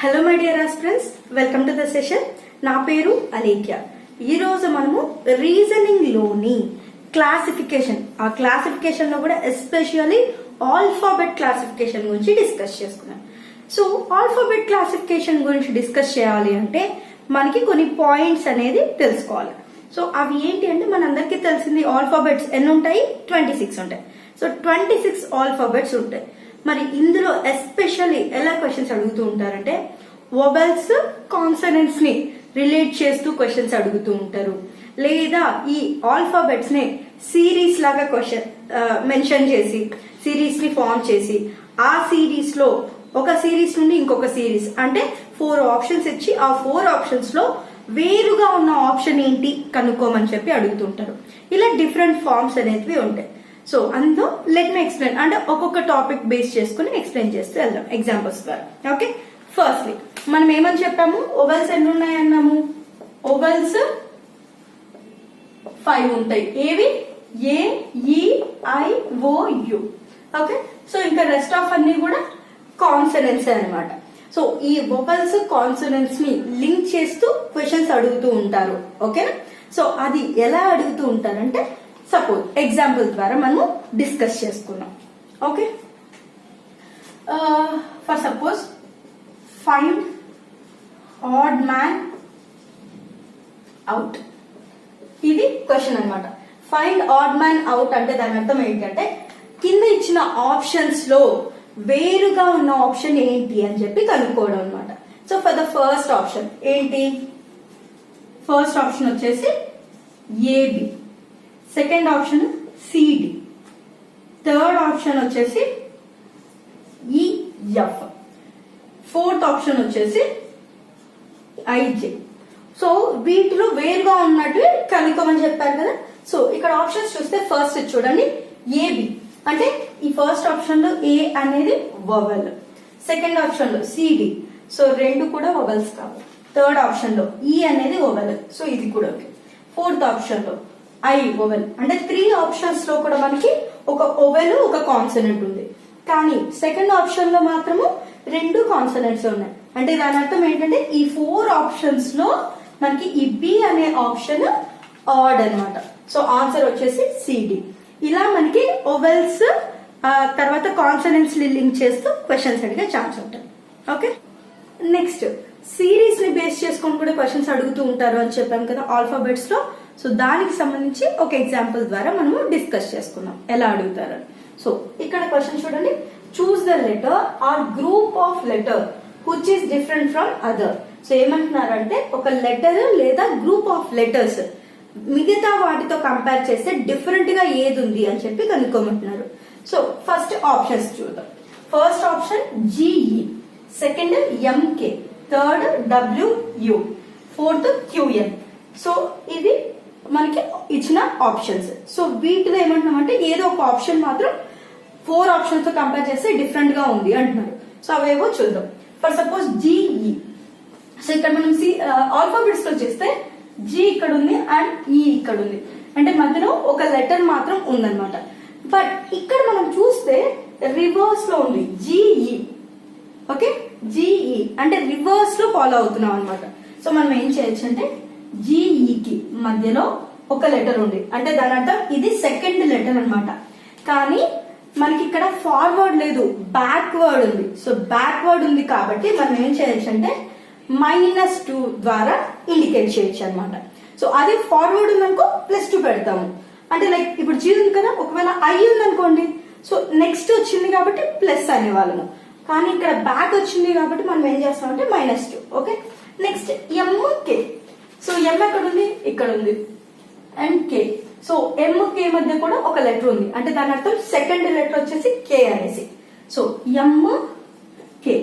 Hello my dear aspirants, welcome to the session. నా పేరు అలేఖ్య. ఈ రోజు మనము రీజనింగ్ లోని క్లాసిఫికేషన్, ఆ క్లాసిఫికేషన్ లో కూడా ఎస్పెషల్లీ ఆల్ఫాబెట్ క్లాసిఫికేషన్ గురించి డిస్కస్ చేసుకున్నాం. సో ఆల్ఫాబెట్ క్లాసిఫికేషన్ గురించి డిస్కస్ చేయాలి అంటే మనకి కొన్ని పాయింట్స్ అనేది తెలుసుకోవాలి. సో అవి ఏంటి అంటే మనందరికీ తెలిసింది ఆల్ఫాబెట్స్ ఎన్ని ఉంటాయి? 26 ఉంటాయి. సో 26 ఆల్ఫాబెట్స్ ఉంటాయి. మరి ఇందులో ఎస్పెషల్లీ ఎలా క్వశ్చన్స్ అడుగుతూ ఉంటారంటే వొవెల్స్ కాన్సనెంట్స్ ని రిలేట్ చేస్తూ క్వశ్చన్స్ అడుగుతూ ఉంటారు, లేదా ఈ ఆల్ఫాబెట్స్ ని సిరీస్ లాగా క్వశ్చన్ మెన్షన్ చేసి సిరీస్ ని ఫామ్ చేసి ఆ సిరీస్ లో ఒక సిరీస్ నుండి ఇంకొక సిరీస్ అంటే 4 ఆప్షన్స్ ఇచ్చి ఆ 4 ఆప్షన్స్ లో వేరుగా ఉన్న ఆప్షన్ ఏంటి కనుక్కోమని చెప్పి అడుగుతుంటారు. ఇలా డిఫరెంట్ ఫార్మ్స్ అనేవి ఉంటాయి. సో అందులో లెట్ మీ ఎక్స్ప్లెయిన్, అంటే ఒక్కొక్క టాపిక్ బేస్ చేసుకుని ఎక్స్ప్లెయిన్ చేస్తూ వెళ్దాం ఎగ్జాంపుల్స్ ద్వారా. ఓకే, ఫస్ట్లీ మనం ఏమని చెప్పాము? ఓవెల్స్ ఎన్ని ఉన్నాయన్నాము? ఓవెల్స్ 5 ఉంటాయి. ఏవి? A, E, I, O, U. Okay, so ఇంకా రెస్ట్ ఆఫ్ అన్ని కూడా కాన్సనెంట్స్ అన్నమాట. సో ఈ వొవెల్స్ కాన్సనెంట్స్ ని లింక్ చేస్తూ క్వశ్చన్స్ అడుగుతూ ఉంటారు. ఓకేనా? సో అది ఎలా అడుగుతూ ఉంటారంటే సపోజ్ ఎగ్జాంపుల్ ద్వారా మనము డిస్కస్ చేసుకున్నాం. Okay, for suppose find odd man out. ఇది క్వశ్చన్ అన్నమాట. ఫైండ్ ఆడ్ మ్యాన్ అవుట్ అంటే దాని అర్థం ఏంటంటే కింద ఇచ్చిన ఆప్షన్స్ లో వేరుగా ఉన్న ఆప్షన్ ఏంటి అని చెప్పి కనుక్కోవడం అనమాట. So for the first option ఏంటి? ఫస్ట్ ఆప్షన్ వచ్చేసి A B, second option C D, third option వచ్చేసి ఈఎఫ్, ఫోర్త్ ఆప్షన్ వచ్చేసి ఐజే. సో వీటిలో వేరుగా ఉన్నట్టు కనుక్కోమని చెప్పారు కదా. సో ఇక్కడ ఆప్షన్స్ చూస్తే ఫస్ట్ చూడండి ఏబి అంటే ఈ ఫస్ట్ ఆప్షన్ లో ఏ అనేది వొవెల్, సెకండ్ ఆప్షన్ లో సిడి, సో రెండు కూడా వొవెల్స్ కావు. థర్డ్ ఆప్షన్ లో ఈ అనేది వొవెల్, సో ఇది కూడా ఓకే. ఫోర్త్ ఆప్షన్ లో ఐ వొవెల్, అంటే 3 ఆప్షన్స్ లో కూడా మనకి ఒక వొవెల్ ఒక కాన్సనెంట్ ఉంది. కానీ సెకండ్ ఆప్షన్ లో మాత్రము 2 కాన్సనెంట్స్ ఉన్నాయి. అంటే దాని అర్థం ఏంటంటే ఈ 4 ఆప్షన్స్ లో మనకి ఈ బి అనే ఆప్షన్ ఆడ్ అన్నమాట. సో ఆన్సర్ వచ్చేసి సిడి. ఇలా మనకి వొవెల్స్ తర్వాత కాన్సనెంట్స్ ని లింక్ చేస్తూ క్వశ్చన్స్ అడిగే ఛాన్స్ ఉంటుంది. ఓకే, నెక్స్ట్ సిరీస్ ని బేస్ చేసుకొని కూడా క్వశ్చన్స్ అడుగుతూ ఉంటారు అని చెప్పాం కదా ఆల్ఫాబెట్స్ లో. సో దానికి సంబంధించి ఒక ఎగ్జాంపుల్ ద్వారా మనము డిస్కస్ చేసుకున్నాం ఎలా అడుగుతారని. సో ఇక్కడ క్వశ్చన్ చూడండి, choose the letter or group of letter which is different from other. So ఏమంటున్నారంటే ఒక లెటర్ లేదా గ్రూప్ ఆఫ్ లెటర్స్ మిగతా వాటితో కంపేర్ చేస్తే డిఫరెంట్ గా ఏది ఉంది అని చెప్పి కనుక్కోమంటున్నారు. సో ఫస్ట్ ఆప్షన్స్ చూద్దాం. First option GE, second MK, third WU, fourth QN. So ఇది మనకి ఇచ్చిన ఆప్షన్స్. సో వీటిలో ఏమంటున్నామంటే ఏదో ఒక ఆప్షన్ మాత్రం 4 ఆప్షన్స్ తో కంపేర్ చేస్తే డిఫరెంట్ గా ఉంది అంటున్నారు. సో అవేవో చూద్దాం. ఫర్ సపోజ్ జిఈ, సో ఇక్కడ మనం ఆల్ఫాబెట్స్ లో చేస్తే జి ఇక్కడ ఉంది అండ్ ఈ ఇక్కడ ఉంది, అంటే మధ్యలో ఒక లెటర్ మాత్రం ఉందన్నమాట. బట్ ఇక్కడ మనం చూస్తే రివర్స్ లో ఉంది జిఈ. ఓకే, జిఈ అంటే రివర్స్ లో ఫాలో అవుతున్నాం అనమాట. సో మనం ఏం చేయొచ్చు అంటే జిఈకి మధ్యలో ఒక లెటర్ ఉంది, అంటే దాని అర్థం ఇది సెకండ్ లెటర్ అన్నమాట. కానీ మనకి ఇక్కడ ఫార్వర్డ్ లేదు, బ్యాక్వర్డ్ ఉంది. సో బ్యాక్వర్డ్ ఉంది కాబట్టి మనం ఏం చేయొచ్చు అంటే -2 ద్వారా ఇండికేట్ చేయొచ్చు అనమాట. సో అదే ఫార్వర్డ్ ఉందనుకో +2 పెడతాము. అంటే లైక్ ఇప్పుడు జీ ఉంది కదా, ఒకవేళ ఐ ఉంది అనుకోండి, సో నెక్స్ట్ వచ్చింది కాబట్టి ప్లస్ అనేవాళ్ళము. కానీ ఇక్కడ బ్యాక్ వచ్చింది కాబట్టి మనం ఏం చేస్తామంటే -2. Okay, next M K. So M ఎక్కడ ఉంది? ఇక్కడ ఉంది. అండ్ కే, సో ఎం కే మధ్య కూడా ఒక లెటర్ ఉంది, అంటే దాని అర్థం సెకండ్ లెటర్ వచ్చేసి కే అనేసి. సో ఎం కే.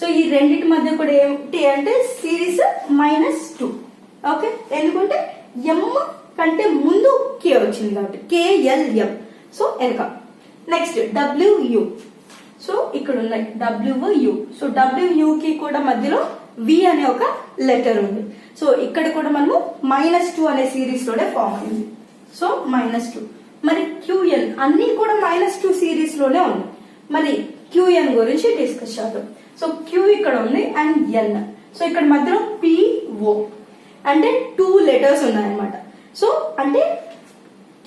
సో ఈ రెండింటి మధ్య కూడా ఏంటి అంటే సిరీస్ -2. ఓకే, ఎందుకంటే ఎం కంటే ముందు కే వచ్చింది కాబట్టి కేఎల్ఎం. సో వెనక నెక్స్ట్ డబ్ల్యూయు. సో ఇక్కడ ఉన్నాయి డబ్ల్యూయు. సో డబ్ల్యూయుకి కూడా మధ్యలో వి అనే ఒక లెటర్ ఉంది. సో ఇక్కడ కూడా మనము -2 అనే సిరీస్ లోనే ఫామ్ అయింది. సో -2. మరి క్యూఎన్ అన్ని కూడా -2 సిరీస్ లోనే ఉంది. మరి క్యూఎన్ గురించి డిస్కస్ చేద్దాం. సో క్యూ ఇక్కడ ఉంది అండ్ ఎన్. సో ఇక్కడ మధ్యలో పిఓ అంటే 2 లెటర్స్ ఉన్నాయన్నమాట. సో అంటే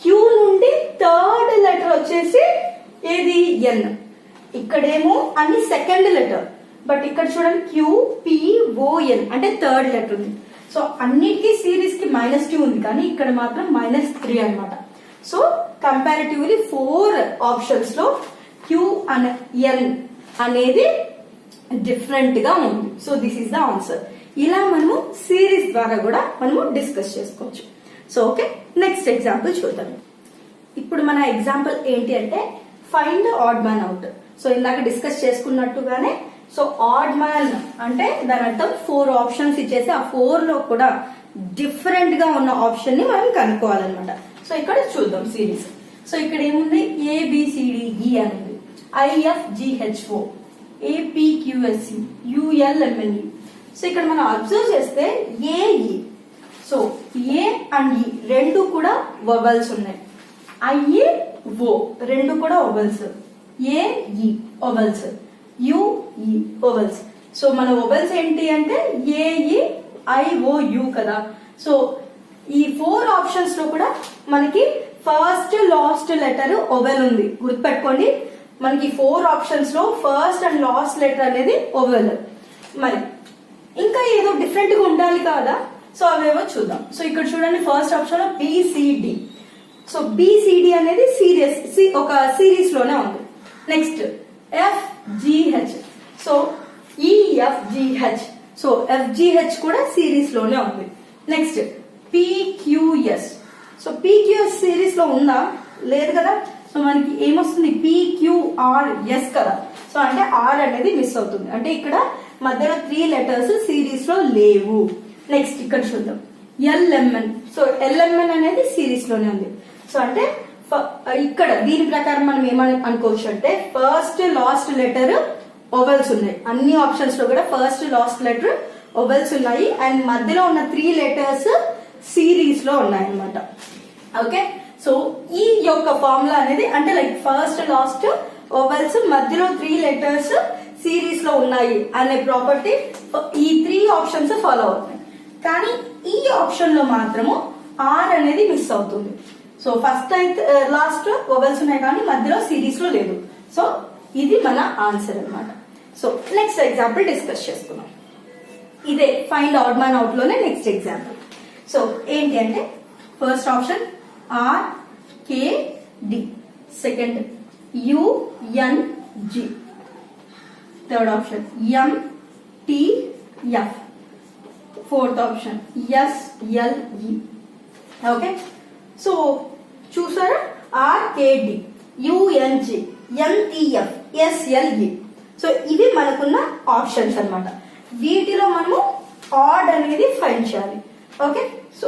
క్యూ నుండి థర్డ్ లెటర్ వచ్చేసి ఏది ఎన్. ఇక్కడేమో అన్ని సెకండ్ లెటర్, బట్ ఇక్కడ చూడండి QPON అంటే థర్డ్ లెటర్ ఉంది. సో అన్నిటికీ సిరీస్ కి -2 ఉంది, కానీ ఇక్కడ మాత్రం -3 అన్నమాట. సో కంపారిటివ్లీ 4 ఆప్షన్స్ లో QN అనేది డిఫరెంట్ గా ఉంది. So this is the answer. ఇలా మనము సిరీస్ ద్వారా కూడా మనము డిస్కస్ చేసుకోవచ్చు. సో ఓకే, నెక్స్ట్ ఎగ్జాంపుల్ చూద్దాం. ఇప్పుడు మన ఎగ్జాంపుల్ ఏంటి అంటే find odd man out. So ఇందాక డిస్కస్ చేసుకున్నట్టుగానే సో ఆడ్ మ్యాన్ అంటే దాని అర్థం 4 ఆప్షన్స్ ఇచ్చేసి ఆ 4 లో కూడా డిఫరెంట్ గా ఉన్న ఆప్షన్ ని మనం కనుక్కోవాలన్నమాట. సో ఇక్కడ చూద్దాం సిరీస్. సో ఇక్కడ ఏముంది ABCDE అనేది IFGHO APQSC ULMNE. సో ఇక్కడ మనం అబ్జర్వ్ చేస్తే AE. సో ఏ అండ్ ఈ రెండు కూడా వవల్స్ ఉన్నాయి. IO రెండు కూడా vowels. AE vowels. UE vowels. So మన వవల్స్ ఏంటి అంటే AE IOU కదా. సో ఈ 4 ఆప్షన్స్ లో కూడా మనకి ఫస్ట్ లాస్ట్ లెటర్ ఓవెల్ ఉంది. గుర్తుపెట్టుకోండి, మనకి 4 ఆప్షన్స్ లో ఫస్ట్ అండ్ లాస్ట్ లెటర్ అనేది ఓవెల్. మరి ఇంకా ఏదో డిఫరెంట్ గా ఉండాలి కదా. సో అవేవో చూద్దాం. సో ఇక్కడ చూడండి ఫస్ట్ ఆప్షన్ లో BCD. సో BCD అనేది ఒక సిరీస్ లోనే ఉంది. Next FGH. So EFGH. So FGH కూడా సిరీస్ లోనే ఉంది. Next PQS. So PQS series లో ఉందా? లేదు కదా. సో మనకి ఏమొస్తుంది PQRS కదా. సో అంటే R అనేది మిస్ అవుతుంది, అంటే ఇక్కడ మధ్యలో 3 లెటర్స్ సిరీస్ లో లేవు. నెక్స్ట్ ఇక్కడ చూద్దాం LMN. సో LMN అనేది సిరీస్ లోనే ఉంది. సో అంటే ఇక్కడ దీని ప్రకారం మనం ఏమని అనుకోవచ్చు అంటే ఫస్ట్ లాస్ట్ లెటర్ ఓవెల్స్ ఉన్నాయి. అన్ని ఆప్షన్స్ లో కూడా ఫస్ట్ లాస్ట్ లెటర్ ఓవెల్స్ ఉన్నాయి అండ్ మధ్యలో ఉన్న 3 లెటర్స్ సిరీస్ లో ఉన్నాయి అన్నమాట. ఓకే, సో ఈ యొక్క ఫార్ములా అనేది అంటే లైక్ ఫస్ట్ లాస్ట్ ఓవెల్స్ మధ్యలో 3 లెటర్స్ సిరీస్ లో ఉన్నాయి అనే ప్రాపర్టీ ఈ 3 ఆప్షన్స్ ఫాలో అవుతున్నాయి. కానీ ఈ ఆప్షన్ లో మాత్రము R అనేది మిస్ అవుతుంది. సో ఫస్ట్ అయితే లాస్ట్ ఓవెల్స్ ఉన్నాయి కానీ మధ్యలో సిరీస్ లో లేదు. సో ఇది మన ఆన్సర్ అన్నమాట. సో నెక్స్ట్ ఎగ్జాంపుల్ డిస్కస్ చేసుకున్నాం. ఇదే ఫైండ్ ఆడ్ మ్యాన్ అవుట్ లోనే నెక్స్ట్ ఎగ్జాంపుల్. సో ఏంటి అంటే first option RKD, second UNG, third option MTF, fourth option SLE. Okay, so చూసారా RKD, UNG, MTF, SLE. So ఇవి మనకున్న ఆప్షన్స్ అన్నమాట. వీటిలో మనము ఆడ్ అనేది ఫైండ్ చేయాలి. Okay, so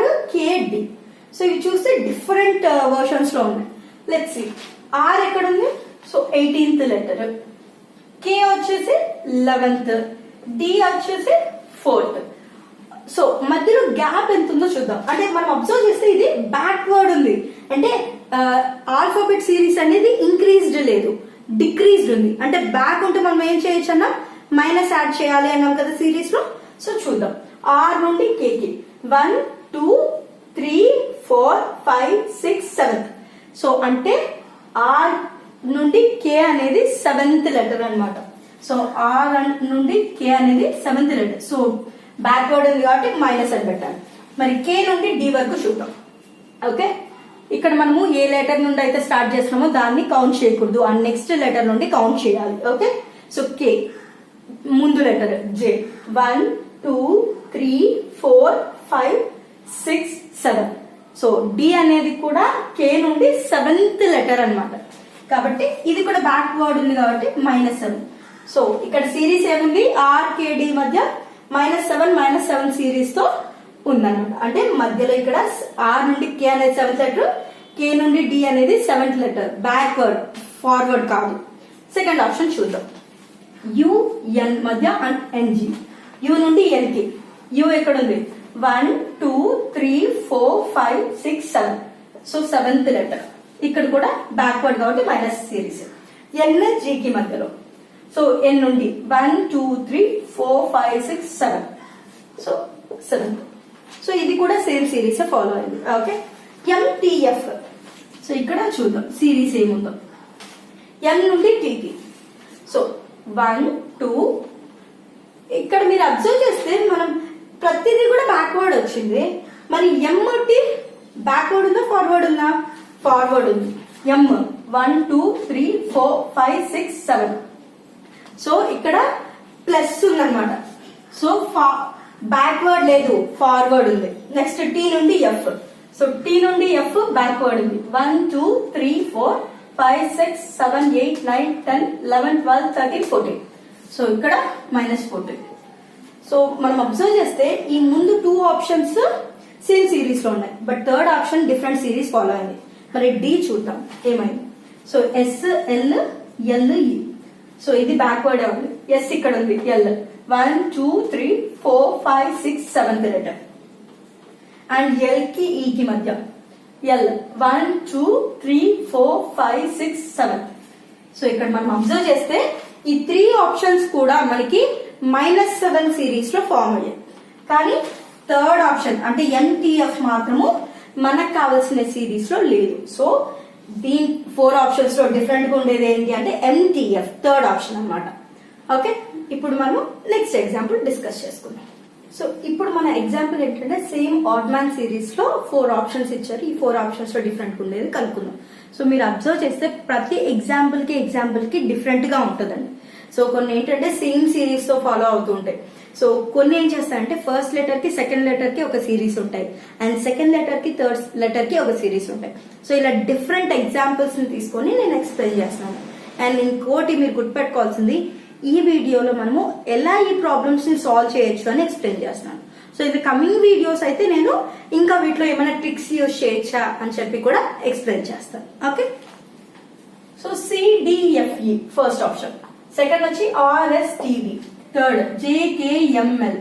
RKD. సో ఇవి చూస్తే డిఫరెంట్ వర్షన్స్ లో ఉన్నాయి. లెట్స్ సీ R ఎక్కడ ఉంది? సో 18th లెటర్, K వచ్చేసి 11th, D వచ్చేసి 4th. సో మధ్యలో గ్యాప్ ఎంత ఉందో చూద్దాం. అంటే మనం అబ్జర్వ్ చేస్తే ఇది బ్యాక్వర్డ్ ఉంది, అంటే ఆల్ఫాబెట్ సిరీస్ అనేది ఇంక్రీజ్డ్ లేదు, డిక్రీజ్డ్ ఉంది. అంటే బ్యాక్ ఉంటే మనం ఏం చేయొచ్చు అన్నా మైనస్ యాడ్ చేయాలి అన్నాం కదా సిరీస్ లో. సో చూద్దాం R నుండి K కి 1 2 3 4 5 6 7. సో అంటే R నుండి K అనేది 7th లెటర్ అన్నమాట. సో R నుండి K అనేది 7th లెటర్. సో బ్యాక్వర్డ్ ఉంది కాబట్టి మైనస్ అని పెట్టాలి. మరి K నుండి D వరకు చూద్దాం. ఓకే, ఇక్కడ మనము ఏ లెటర్ నుండి అయితే స్టార్ట్ చేస్తున్నామో దాన్ని కౌంట్ చేయకూడదు, అండ్ నెక్స్ట్ లెటర్ నుండి కౌంట్ చేయాలి. ఓకే, సో K ముందు లెటర్ J 1 2 3 4 5 6 7. సో D అనేది కూడా K నుండి 7th లెటర్ అన్నమాట. కాబట్టి ఇది కూడా బ్యాక్వర్డ్ ఉంది కాబట్టి -7. సో ఇక్కడ సిరీస్ ఏముంది RKD మధ్య -7 సిరీస్ తో ఉందన్నమాట. అంటే మధ్యలో ఇక్కడ R నుండి K అనేది 7th లెటర్, K నుండి D అనేది 7th లెటర్, బ్యాక్వర్డ్ ఫార్వర్డ్ కాదు. సెకండ్ ఆప్షన్ చూద్దాం. UN మధ్య అండ్ NG, U నుండి N కి. U ఎక్కడ ఉంది? 1 2 3 4 5 6 7. సో 7th లెటర్, ఇక్కడ కూడా బ్యాక్వర్డ్ కాబట్టి మైనస్ సిరీస్. N G కి మధ్యలో సో ఎన్ నుండి 1 2 3 4 5 6 7. సో 7. సో ఇది కూడా సేమ్ సిరీస్ ఫాలో అయింది. Okay, MTF. సో ఇక్కడ చూద్దాం సిరీస్ ఏముందో. ఎం నుండి టీకి. సో 1 2. ఇక్కడ మీరు అబ్జర్వ్ చేస్తే మనం ప్రతిదీ కూడా బ్యాక్వర్డ్ వచ్చింది. మరి ఎం టీ బ్యాక్వర్డ్ ఉందా ఫార్వర్డ్ ఉందా? ఫార్వర్డ్ ఉంది. ఎం 1 2 3 4 5 6 7. సో ఇక్కడ ప్లస్ ఉందన్నమాట. సో బ్యాక్వర్డ్ లేదు, ఫార్వర్డ్ ఉంది. నెక్స్ట్ టీ నుండి ఎఫ్. సో టీ నుండి ఎఫ్ బ్యాక్వర్డ్ ఉంది. 1 2 3 4 5 6 7 8 9 10 11 12 13 14. సో ఇక్కడ -14. సో మనం అబ్జర్వ్ చేస్తే ఈ ముందు 2 ఆప్షన్స్ సేమ్ సిరీస్ లో ఉన్నాయి, but third option different series follow అయింది. మరి డి చూద్దాం ఏమైంది. సో ఎస్ ఎల్ ఎల్ ఈ. సో ఇది బ్యాక్వర్డ్ ఉంది. ఎస్ ఇక్కడ ఉంది, L 1 2 3 4 5 6 7th letter. And L కి ఈ కి మధ్య ఎల్ 1 2 3 4 5 6 7. సో ఇక్కడ మనం అబ్జర్వ్ చేస్తే ఈ 3 ఆప్షన్స్ కూడా మనకి -7 సిరీస్ లో ఫామ్ అయ్యాయి. కానీ థర్డ్ ఆప్షన్ అంటే ఎన్టీఎఫ్ మాత్రము మనకు కావాల్సిన సిరీస్ లో లేదు. సో దీని 4 ఆప్షన్స్ లో డిఫరెంట్ గా ఉండేది ఏంటి అంటే ఎంటీఎఫ్ థర్డ్ ఆప్షన్ అన్నమాట. ఓకే, ఇప్పుడు మనం నెక్స్ట్ ఎగ్జాంపుల్ డిస్కస్ చేసుకుందాం. సో ఇప్పుడు మన ఎగ్జాంపుల్ ఏంటంటే సేమ్ ఆడ్మాన్ సిరీస్ లో 4 ఆప్షన్స్ ఇచ్చారు. ఈ 4 ఆప్షన్స్ లో డిఫరెంట్ ఉండేది కనుక్కుందాం. సో మీరు అబ్జర్వ్ చేస్తే ప్రతి ఎగ్జాంపుల్ కి డిఫరెంట్ గా ఉంటుందండి. సో కొన్ని ఏంటంటే సేమ్ సిరీస్ తో ఫాలో అవుతూ ఉంటాయి. సో కొన్ని ఏం చేస్తాయంటే ఫస్ట్ లెటర్ కి సెకండ్ లెటర్ కి ఒక సిరీస్ ఉంటాయి, అండ్ సెకండ్ లెటర్ కి థర్డ్ లెటర్ కి ఒక సిరీస్ ఉంటాయి. సో ఇలా డిఫరెంట్ ఎగ్జాంపుల్స్ ని తీసుకొని నేను ఎక్స్ప్లెయిన్ చేస్తున్నాను. అండ్ ఇంకోటి మీరు గుర్తుపెట్టుకోవాల్సింది, ఈ వీడియోలో మనము ఎలా ఈ ప్రాబ్లమ్స్ ని సాల్వ్ చేయొచ్చు అని ఎక్స్ప్లెయిన్ చేస్తున్నాను. సో ఇది కమింగ్ వీడియోస్ అయితే నేను ఇంకా వీటిలో ఏమైనా ట్రిక్స్ యూజ్ చేయొచ్చా అని చెప్పి కూడా ఎక్స్ప్లెయిన్ చేస్తాను. Okay, so CDFE first option, second వచ్చి RSTV, third JKML,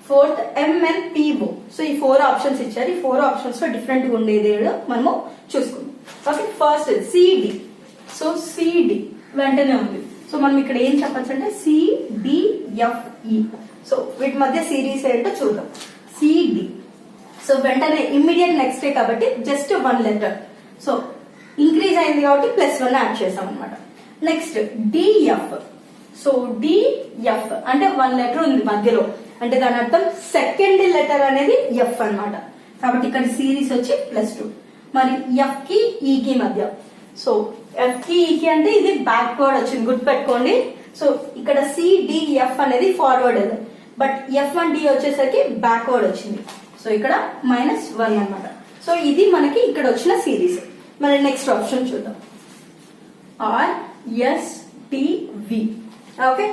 fourth MNPO. So ఈ 4 ఆప్షన్స్ ఇచ్చారు. ఈ 4 ఆప్షన్స్ లో డిఫరెంట్ గా ఉండేది మనము చూసుకుందాం. Okay, first C D. So C D వెంటనే ఉంది. సో మనం ఇక్కడ ఏం చెప్పచ్చు అంటే సిడిఎఫ్ఈ. సో వీటి మధ్య సిరీస్ ఏంటో చూద్దాం. సిడి. సో వెంటనే ఇమ్మీడియట్ నెక్స్ట్ కాబట్టి జస్ట్ 1 లెటర్. సో ఇంక్రీజ్ అయింది కాబట్టి +1 యాడ్ చేసాం అనమాట. Next DF. సో డిఎఫ్ అంటే 1 లెటర్ ఉంది మధ్యలో, అంటే దాని అర్థం సెకండ్ లెటర్ అనేది ఎఫ్ అన్నమాట. కాబట్టి ఇక్కడ సిరీస్ వచ్చి +2. మరి ఎఫ్ కి ఈ కి మధ్య. సో ఎఫ్ కి ఈ కి అంటే ఇది బ్యాక్వర్డ్ వచ్చింది, గుర్తుపెట్టుకోండి. సో ఇక్కడ సిడిఎఫ్ అనేది ఫార్వర్డ్ అది, బట్ ఎఫ్ అండ్ డి వచ్చేసరికి బ్యాక్వర్డ్ వచ్చింది. సో ఇక్కడ -1 అన్నమాట. సో ఇది మనకి ఇక్కడ వచ్చిన సిరీస్. మరి నెక్స్ట్ ఆప్షన్ చూద్దాం. RSTV. Okay,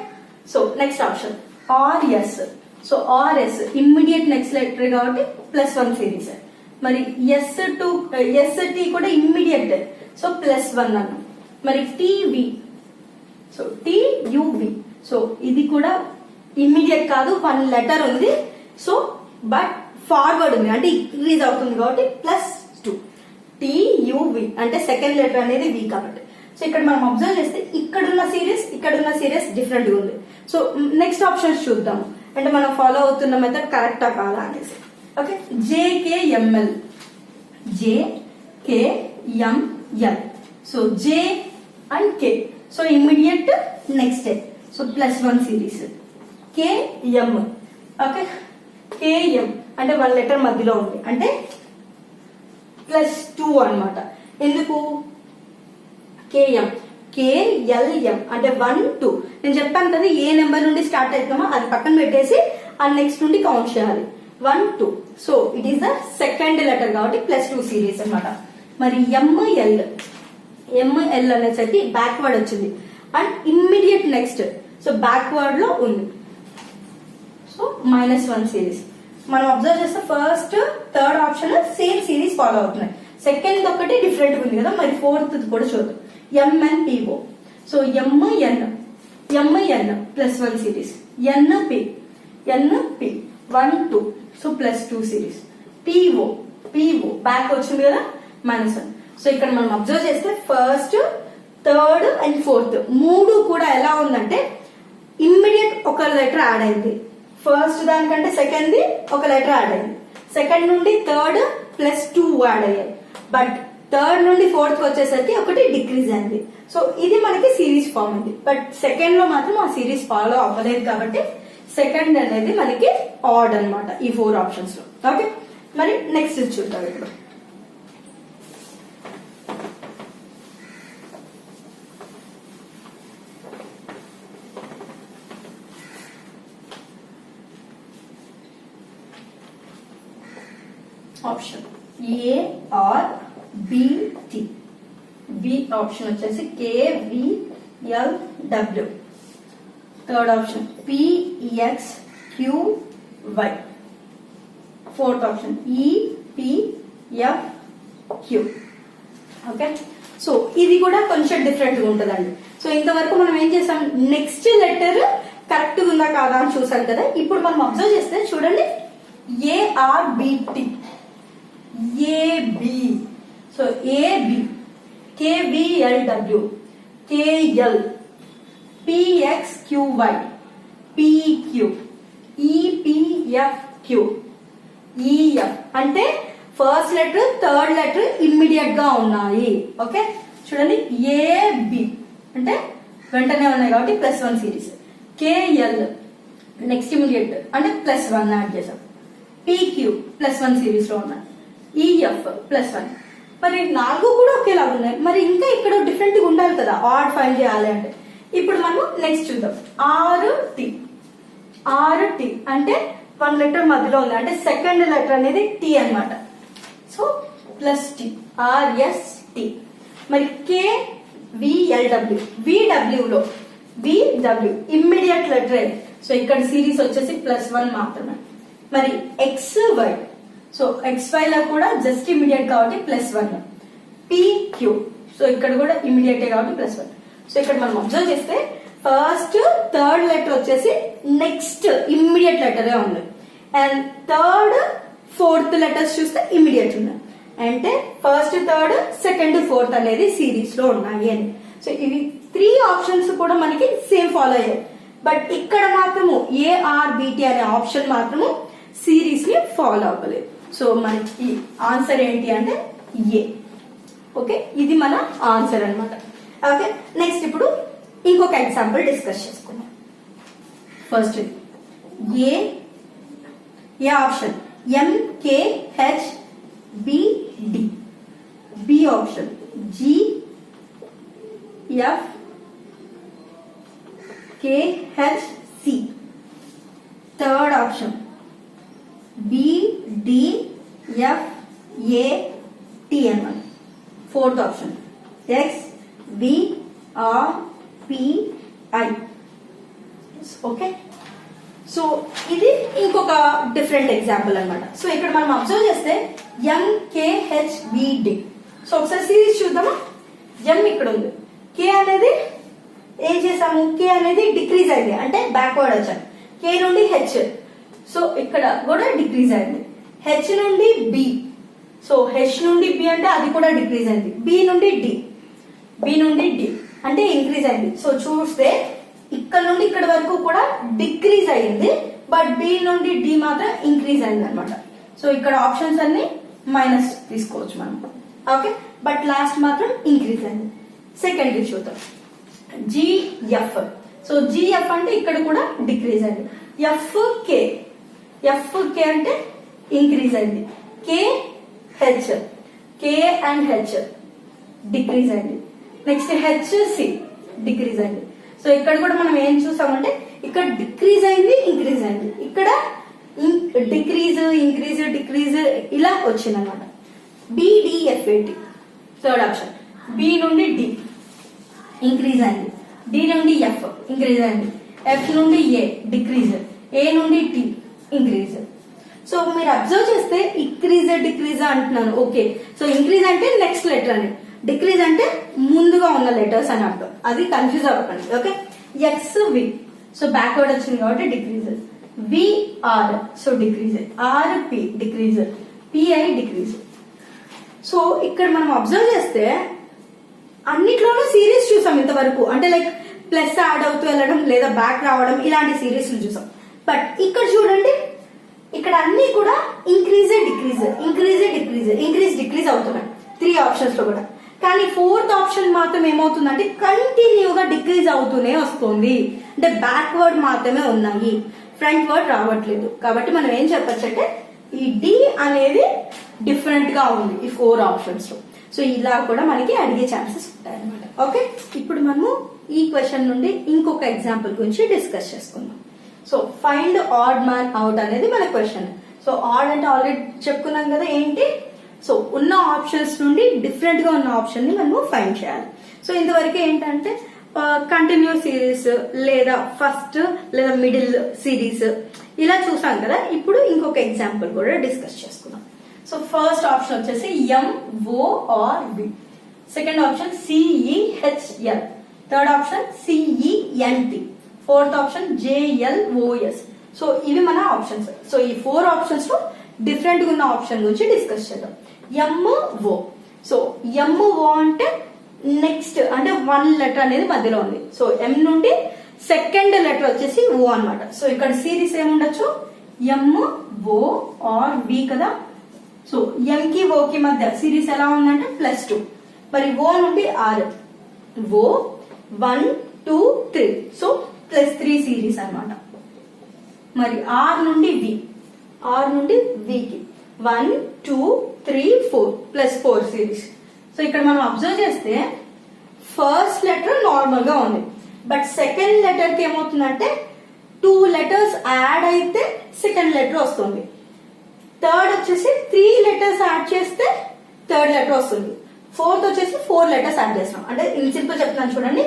so next option RS. So RS immediate next letter కాబట్టి +1 సిరీస్. మరి ఎస్టి కూడా ఇమ్మీడియట్, సో +1 అన్నాం. మరి టీవి. సో టియువి. సో ఇది కూడా ఇమ్మీడియట్ కాదు, 1 లెటర్ ఉంది. సో బట్ ఫార్వర్డ్ ఉంది అంటే ఇంక్రీజ్ అవుతుంది కాబట్టి +2. టియువి అంటే సెకండ్ లెటర్ అనేది వి కాబట్టి. సో ఇక్కడ మనం అబ్జర్వ్ చేస్తే ఇక్కడున్న సిరీస్ డిఫరెంట్ గా ఉంది. సో నెక్స్ట్ ఆప్షన్స్ చూద్దాము, అంటే మనం ఫాలో అవుతున్న మెథడ్ కరెక్టా కాదా అనేసి. Okay, JKML. JKML. So J and K. So immediate next so +1 series. KM. Okay, KM అంటే 1 లెటర్ మధ్యలో ఉంది అంటే +2 అన్నమాట. ఎందుకు కేఎం కేఎల్ఎం అంటే 1 2. నేను చెప్పాను కదా ఏ నెంబర్ నుండి స్టార్ట్ అవుతామో అది పక్కన పెట్టేసి ఆ నెక్స్ట్ నుండి కౌంట్ చేయాలి. 1 2. So it is the second letter కాబట్టి +2 సిరీస్ అన్నమాట. మరి ఎంఎల్ అనేసరికి బ్యాక్వర్డ్ వచ్చింది and immediate next. So backward లో ఉంది. So -1 series. మనం అబ్జర్వ్ చేస్తే first third option same series follow అవుతున్నాయి. సెకండ్ ఒకటి డిఫరెంట్ ఉంది కదా, మరి ఫోర్త్ కూడా చూద్దాం. MNPO. So MN +1 series. NP 1 2. So +2 series. PO back వచ్చింది కదా -1. సో ఇక్కడ మనం అబ్జర్వ్ చేస్తే ఫస్ట్ థర్డ్ అండ్ ఫోర్త్ మూడు కూడా ఎలా ఉందంటే ఇమ్మీడియట్ ఒక లెటర్ యాడ్ అయింది. ఫస్ట్ దానికంటే సెకండ్ ఒక లెటర్ యాడ్ అయింది. సెకండ్ నుండి థర్డ్ +2 యాడ్ అయ్యాయి. బట్ థర్డ్ నుండి ఫోర్త్ వచ్చేసరికి ఒకటి డిక్రీజ్ అయింది. సో ఇది మనకి సిరీస్ ఫామ్ ఉంది. బట్ సెకండ్ లో మాత్రం ఆ సిరీస్ ఫాలో అవ్వలేదు కాబట్టి సెకండ్ అనేది మనకి ఆడ్ అన్నమాట ఈ 4 ఆప్షన్స్ లో. ఓకే, మరి నెక్స్ట్ చూద్దాం ఇప్పుడు. Option A R B T. B option వచ్చేసి KVLW. Third option PXQY. Fourth option EPFQ. Okay, so ఇది కూడా కొంచెం డిఫరెంట్ గా ఉంటుందండి. సో ఇంతవరకు మనం ఏం చేసాం, నెక్స్ట్ లెటర్ కరెక్ట్ ఉందా కాదా అని చూసాం కదా. ఇప్పుడు మనం అబ్జర్వ్ చేస్తే చూడండి, ARBT, AB, so AB, KVLW, KL, PXQY, PQ, EPFQ, EF అంటే first letter third letter immediate గా ఉన్నాయి. ఓకే, చూడండి AB అంటే వెంటనే ఉన్నాయి కాబట్టి +1 సిరీస్. KL నెక్స్ట్ ఇమ్మీడియట్ అంటే +1 యాడ్ చేసాం. PQ +1 సిరీస్ లో ఉన్నాయి. EF +1. మరి 4 కూడా ఒకేలా ఉన్నాయి. మరి ఇంకా ఇక్కడ డిఫరెంట్ గా ఉండాలి కదా ఆడ్ ఫైండ్ చేయాలి అంటే. ఇప్పుడు మనం నెక్స్ట్ చూద్దాం. RT. RT అంటే 1 లెటర్ మధ్యలో ఉంది అంటే సెకండ్ లెటర్ అనేది T అన్నమాట. So +T, RST. మరి KVLW, VW లో VW ఇమ్మీడియట్ లెటర్. సో ఇక్కడ సిరీస్ వచ్చేసి +1 మాత్రమే. మరి XY, సో XY లో కూడా జస్ట్ ఇమ్మీడియట్ కాబట్టి +1. PQ, సో ఇక్కడ కూడా ఇమ్మీడియట్ కాబట్టి +1. సో ఇక్కడ మనం అబ్జర్వ్ చేస్తే ఫస్ట్ థర్డ్ లెటర్ వచ్చేసి నెక్స్ట్ ఇమ్మీడియట్ లెటరే ఉంది. అండ్ థర్డ్ ఫోర్త్ లెటర్స్ చూస్తే ఇమ్మీడియట్ ఉన్నాయి. అంటే ఫస్ట్ థర్డ్ సెకండ్ ఫోర్త్ అనేది సిరీస్ లో ఉన్నాయి అని. సో ఇవి 3 ఆప్షన్స్ కూడా మనకి సేమ్ ఫాలో అయ్యాయి. బట్ ఇక్కడ మాత్రము ARBT అనే ఆప్షన్ మాత్రము సిరీస్ ని ఫాలో అవ్వలేదు. సో మనకి ఆన్సర్ ఏంటి అంటే ఏ. ఓకే, ఇది మన ఆన్సర్ అన్నమాట. ఓకే, నెక్స్ట్ ఇప్పుడు ఇంకొక ఎగ్జాంపుల్ డిస్కస్ చేసుకుందాం. First A option MKHBD. B option GFKHC. Third option BDFAT అన్నమాట. Fourth option XVRPI. Okay, so ఇది ఇంకొక డిఫరెంట్ ఎగ్జాంపుల్ అన్నమాట. సో ఇక్కడ మనం అబ్జర్వ్ చేస్తే MKHBD. సో ఒకసారి సిరీస్ చూద్దామా. M ఇక్కడ ఉంది. K అనేది ఏం చేసాము, K అనేది డిక్రీజ్ అయింది అంటే బ్యాక్వర్డ్ వచ్చాము. K నుండి H, సో ఇక్కడ కూడా డిక్రీజ్ అయింది. H నుండి B, సో H నుండి B అంటే అది కూడా డిక్రీజ్ అయింది. B నుండి D అంటే ఇంక్రీజ్ అయింది. సో చూస్తే ఇక్కడ నుండి ఇక్కడ వరకు కూడా డిక్రీజ్ అయింది. బట్ B నుండి D మాత్రం ఇంక్రీజ్ అయింది అనమాట. సో ఇక్కడ ఆప్షన్స్ అన్ని మైనస్ తీసుకోవచ్చు మనం. ఓకే, బట్ లాస్ట్ మాత్రం ఇంక్రీజ్ అయింది. సెకండ్ చూద్దాం. GF. సో GF అంటే ఇక్కడ కూడా డిక్రీజ్ అయింది. FK అంటే ఇంక్రీజ్ అయింది. KH, K and H decrease అయింది. నెక్స్ట్ HC డిక్రీజ్ అయింది. సో ఇక్కడ కూడా మనం ఏం చూసామంటే ఇక్కడ డిక్రీజ్ అయింది, ఇంక్రీజ్ అయింది. ఇక్కడ డిక్రీజ్, ఇంక్రీజ్, డిక్రీజ్ ఇలా వచ్చింది అనమాట. BDFAT. థర్డ్ ఆప్షన్ B నుండి D ఇంక్రీజ్ అయింది. D నుండి F ఇంక్రీజ్ అయింది. F నుండి A డిక్రీజ్, A నుండి T ఇంక్రీజ్. సో మీరు అబ్జర్వ్ చేస్తే ఇంక్రీజ్ డిక్రీజ్ అంటున్నాను. ఓకే, సో ఇంక్రీజ్ అంటే నెక్స్ట్ లెటర్ అని, డిక్రీజ్ అంటే ముందుగా ఉన్న లెటర్స్ అని అర్థం. అది కన్ఫ్యూజ్ అవ్వకండి. ఓకే, XV, సో బ్యాక్వర్డ్ వచ్చింది కాబట్టి decrease. VR, so decrease. RP decrease. PI decrease. So ఇక్కడ మనం అబ్జర్వ్ చేస్తే అన్నిట్లోనూ సిరీస్ చూసాం ఇంతవరకు, అంటే లైక్ ప్లస్ యాడ్ అవుతూ వెళ్ళడం లేదా బ్యాక్ రావడం ఇలాంటి సిరీస్ చూసాం. బట్ ఇక్కడ చూడండి, ఇక్కడ అన్ని కూడా ఇంక్రీజ్ డిక్రీజ్ అవుతున్నాయి 3 ఆప్షన్స్ లో కూడా. కానీ 4th ఆప్షన్ మాత్రం ఏమవుతుందంటే కంటిన్యూగా డిక్రీజ్ అవుతూనే వస్తుంది. అంటే బ్యాక్వర్డ్ మాత్రమే ఉన్నాయి, ఫ్రంట్ వర్డ్ రావట్లేదు. కాబట్టి మనం ఏం చెప్పచ్చు అంటే ఈ డి అనేది డిఫరెంట్ గా ఉంది ఈ 4 ఆప్షన్స్ లో. సో ఇలా కూడా మనకి అడిగే ఛాన్సెస్ ఉంటాయి అనమాట. ఓకే, ఇప్పుడు మనము ఈ క్వశ్చన్ నుండి ఇంకొక ఎగ్జాంపుల్ గురించి డిస్కస్ చేసుకుందాం. So find odd man out అనేది మన క్వశ్చన్. సో ఆడ్ అంటే ఆల్రెడీ చెప్పుకున్నాం కదా ఏంటి, సో ఉన్న ఆప్షన్స్ నుండి డిఫరెంట్ గా ఉన్న ఆప్షన్ ని మనము ఫైండ్ చేయాలి. సో ఇంతవరకు ఏంటంటే కంటిన్యూ సిరీస్ లేదా ఫస్ట్ లేదా మిడిల్ సిరీస్ ఇలా చూసాం కదా. ఇప్పుడు ఇంకొక ఎగ్జాంపుల్ కూడా డిస్కస్ చేసుకుందాం. సో ఫస్ట్ ఆప్షన్ వచ్చేసి MORB, second option CEHL, third option CENT, fourth option JLOS. So ఇవి మన ఆప్షన్స్. సో ఈ 4 ఆప్షన్స్ లో డిఫరెంట్ గా ఉన్న ఆప్షన్ గురించి డిస్కస్ చేద్దాం. MO, సో MO అంటే నెక్స్ట్ అంటే 1 లెటర్ అనేది మధ్యలో ఉంది. సో M నుండి సెకండ్ లెటర్ వచ్చేసి O అన్నమాట. సో ఇక్కడ సిరీస్ ఏముండొచ్చు, MOB కదా. సో M కి O కి మధ్య సిరీస్ ఎలా ఉందంటే +2. మరి O నుండి R, O 1 2 3, సో +3 సిరీస్ అన్నమాట. మరి R నుండి V, R నుండి V కి 1 2 3 4 +4 సిరీస్. సో ఇక్కడ మనం అబ్జర్వ్ చేస్తే ఫస్ట్ లెటర్ నార్మల్ గా ఉంది, బట్ సెకండ్ లెటర్ కి ఏమవుతుందంటే 2 లెటర్స్ యాడ్ అయితే సెకండ్ లెటర్ వస్తుంది. థర్డ్ వచ్చేసి 3 లెటర్స్ యాడ్ చేస్తే థర్డ్ లెటర్ వస్తుంది. ఫోర్త్ వచ్చేసి 4 లెటర్స్ యాడ్ చేస్తున్నాం. అంటే ఇన్ సింపుల్ చెప్తున్నాను చూడండి,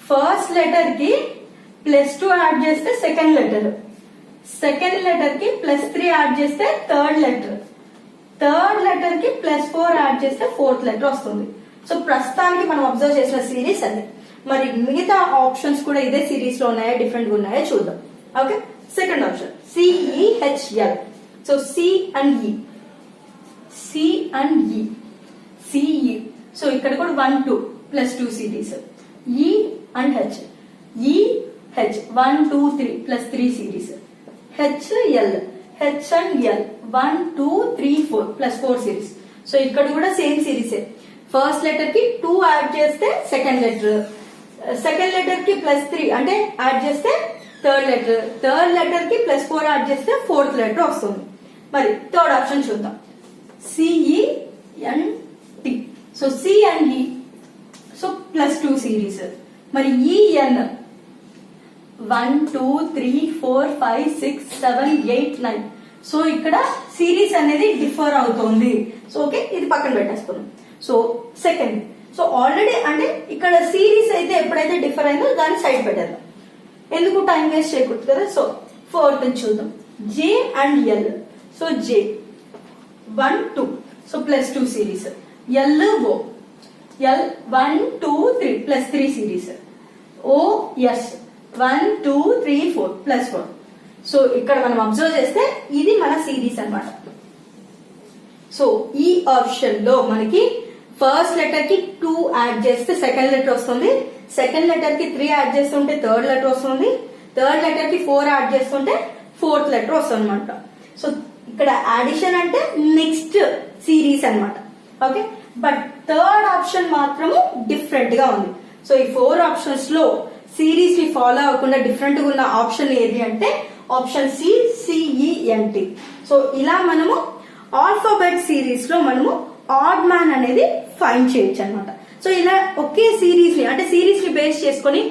ఫస్ట్ లెటర్ కి +2 యాడ్ చేస్తే సెకండ్ లెటర్, సెకండ్ లెటర్ కి +3 యాడ్ చేస్తే థర్డ్ లెటర్, థర్డ్ లెటర్ కి +4 యాడ్ చేస్తే ఫోర్త్ లెటర్ వస్తుంది. సో ప్రస్తుతానికి మనం అబ్జర్వ్ చేసిన సిరీస్ అదే. మరి మిగతా ఆప్షన్స్ కూడా ఇదే సిరీస్ లో ఉన్నాయా డిఫరెంట్ గా ఉన్నాయా చూద్దాం. Okay, second option CEHL. So C and E, CE. So ఇక్కడ కూడా 1 2 +2 series. E and H, EH 1 2 3 +3 series. HL, H and L 1 2 3 4 +4 series. So ఇక్కడ కూడా సేమ్ సిరీసే. ఫస్ట్ లెటర్ కి 2 యాడ్ చేస్తే సెకండ్ లెటర్, సెకండ్ లెటర్ కి +3 అంటే యాడ్ చేస్తే third letter, third letter కి +4 యాడ్ చేస్తే ఫోర్త్ లెటర్ వస్తుంది. మరి థర్డ్ ఆప్షన్ చూద్దాం, CENT. So C and E, so +2 series. మరి EN 1 2 3 4 5 6 7 8 9. సో ఇక్కడ సిరీస్ అనేది డిఫర్ అవుతుంది. సో ఓకే, ఇది పక్కన పెట్టేసుకున్నాం. సో సెకండ్, సో ఆల్రెడీ అంటే ఇక్కడ సిరీస్ అయితే ఎప్పుడైతే డిఫర్ అయిందో దాన్ని సైడ్ పెట్టేద్దాం, ఎందుకు టైం వేస్ట్ చేయకూడదు కదా. సో ఫోర్త్ చూద్దాం, J and L. So J 1 2, so +2 series. LO, L 1 2 3 +3 series. OS 1 2 3 4 +4. So ఇక్కడ మనం అబ్జర్వ్ చేస్తే ఇది మన సిరీస్ అన్నమాట. సో ఈ ఆప్షన్ లో మనకి ఫస్ట్ లెటర్ కి 2 యాడ్ చేస్తే సెకండ్ లెటర్ వస్తుంది, సెకండ్ లెటర్ కి 3 యాడ్ చేస్తుంటే థర్డ్ లెటర్ వస్తుంది, థర్డ్ లెటర్ కి 4 యాడ్ చేస్తుంటే ఫోర్త్ లెటర్ వస్తుంది అనమాట. సో ఇక్కడ అడిషన్ అంటే నెక్స్ట్ సిరీస్ అన్నమాట. ఓకే, బట్ థర్డ్ ఆప్షన్ మాత్రము డిఫరెంట్ గా ఉంది. సో ఈ 4 ఆప్షన్స్ లో సిరీస్ ని ఫాలో అవ్వకుండా డిఫరెంట్ గా ఉన్న ఆప్షన్ ఏది అంటే ఆప్షన్ C, CENT. సో ఇలా మనము ఆల్ఫాబెట్ సిరీస్ లో మనము ఆడ్ మ్యాన్ అనేది ఫైండ్ చేయొచ్చు అనమాట. సో ఇలా ఒకే సిరీస్ ని అంటే సిరీస్ ని బేస్ చేసుకొని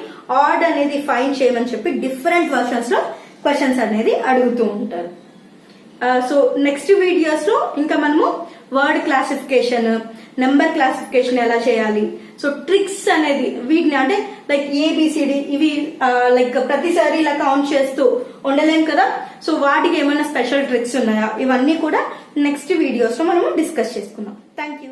ఆడ్ అనేది ఫైండ్ చేయమని చెప్పి డిఫరెంట్ వర్షన్స్ లో క్వశ్చన్స్ అనేది అడుగుతూ ఉంటారు. సో నెక్స్ట్ వీడియోస్ లో ఇంకా మనము వర్డ్ క్లాసిఫికేషన్, నెంబర్ క్లాసిఫికేషన్ ఎలా చేయాలి, సో ట్రిక్స్ అనేది వీటిని అంటే లైక్ ABCD ఇవి లైక్ ప్రతిసారి ఇలా కౌంట్ చేస్తూ ఉండలేం కదా. సో వాటికి ఏమైనా స్పెషల్ ట్రిక్స్ ఉన్నాయా, ఇవన్నీ కూడా నెక్స్ట్ వీడియోస్ లో మనము డిస్కస్ చేసుకుందాం. Thank you.